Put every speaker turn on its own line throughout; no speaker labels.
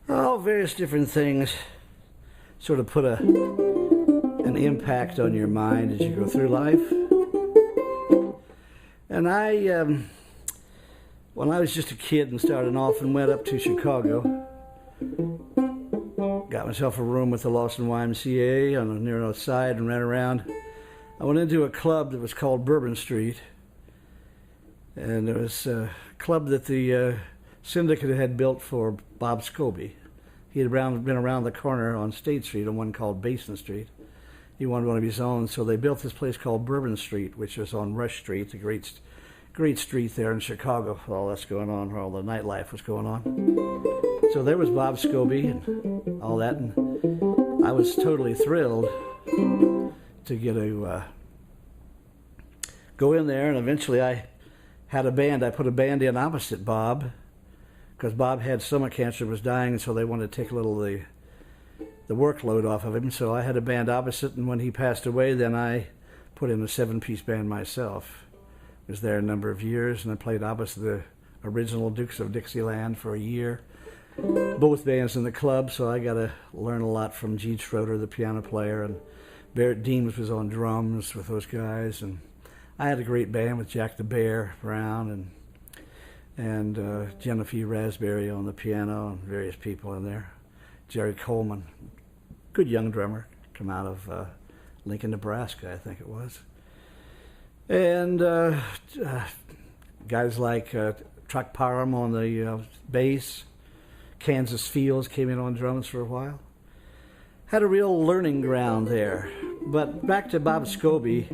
Oh, various different things sort of put an impact on your mind as you go through life. And when I was just a kid and starting off and went up to Chicago, got myself a room with the Lawson YMCA on the near north side and ran around. I went into a club that was called Bourbon Street, and it was a club that the syndicate had built for Bob Scobey. He had been around the corner on State Street on one called Basin Street. He wanted one of his own, so they built this place called Bourbon Street, which was on Rush Street, the great street there in Chicago, with all that's going on, where all the nightlife was going on. So there was Bob Scobey and all that, and I was totally thrilled to get to go in there, and eventually I had a band. I put a band in opposite Bob, because Bob had stomach cancer, was dying, and so they wanted to take a little of the workload off of him. So I had a band opposite, and when he passed away, then I put in a 7-piece band myself. Was there a number of years, and I played opposite the original Dukes of Dixieland for a year. Both bands in the club, so I got to learn a lot from Gene Schroeder, the piano player, and Barrett Deems was on drums with those guys, and I had a great band with Jack the Bear Brown and Genevieve Raspberry on the piano and various people in there. Jerry Coleman, good young drummer, come out of Lincoln, Nebraska, I think it was. And guys like Truck Parham on the bass, Kansas Fields came in on drums for a while. Had a real learning ground there. But back to Bob Scobey,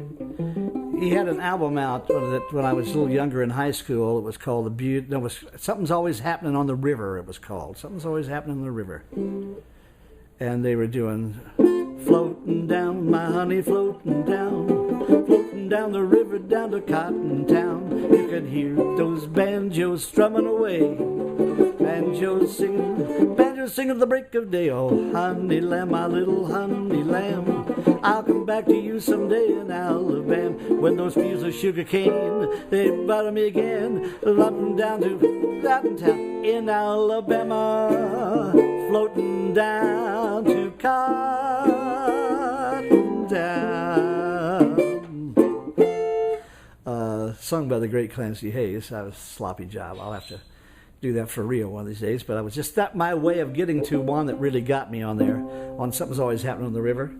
he had an album out that when I was a little younger in high school. It was called Something's Always Happening on the River, it was called. Something's Always Happening on the River. And they were doing floating down, my honey, floating down the river, down to Cotton Town. You could hear those banjos strumming away, banjos singing the break of day. Oh, honey lamb, my little honey lamb, I'll come back to you someday in Alabama. When those fields of sugar cane, they butter me again, floating down to Cotton Town in Alabama, floating down to Cotton Town. Sung by the great Clancy Hayes. That was a sloppy job. I'll have to do that for real one of these days. But I was just that my way of getting to one that really got me on there, on Something's Always Happening on the River.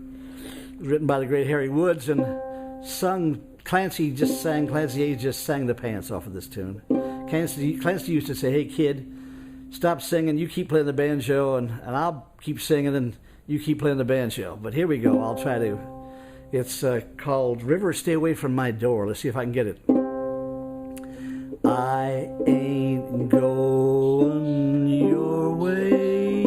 It was written by the great Harry Woods and sung. Clancy Hayes just sang the pants off of this tune. Clancy used to say, "Hey kid, stop singing, you keep playing the banjo, and I'll keep singing, and you keep playing the banjo." But here we go, I'll try to. It's called River Stay Away From My Door. Let's see if I can get it. I ain't going your way.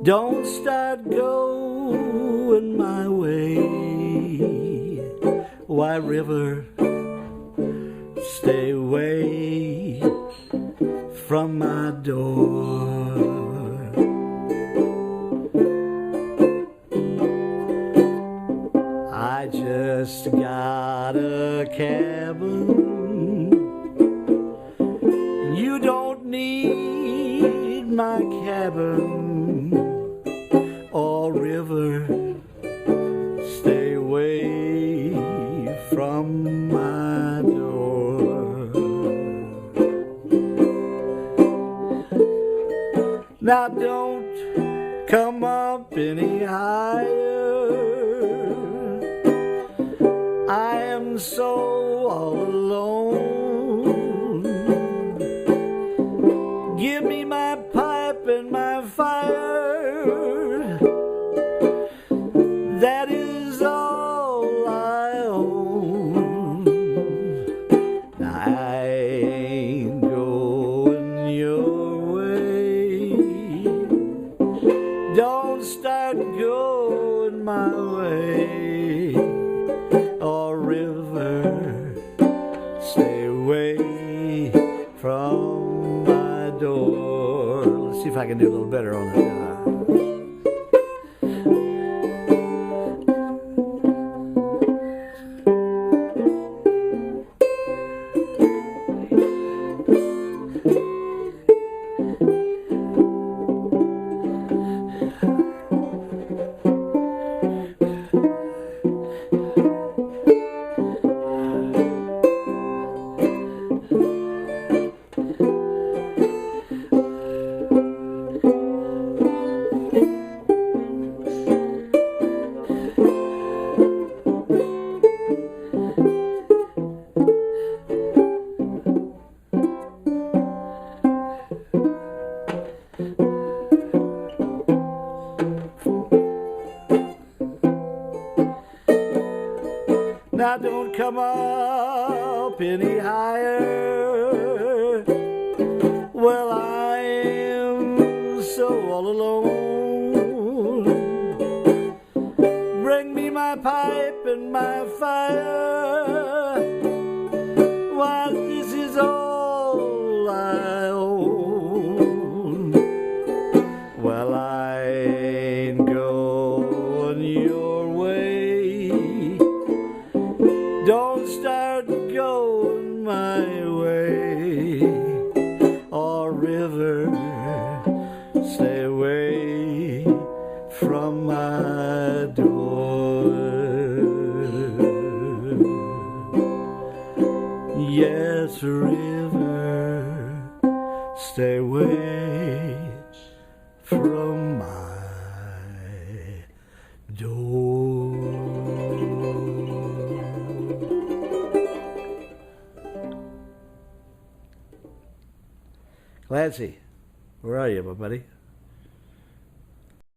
Don't start going my way. Why, river, stay away from my door. I just got a cabin. You don't need my cabin. Oh, river, stay away from my door. Now don't come up any higher. I am so all alone. Give me my pipe and my fire. That is all I own. I ain't going your way. Don't start going my way. Oh, river, stay away from my door. Let's see if I can do a little better on that. I don't come up any higher, well, I am so all alone. Bring me my pipe and my fire, why, this is all I own. Well, I ain't going your way, don't start going my way. Or river, stay away from my door. Yes, river, stay away from my door. Clancy, where are you, my buddy?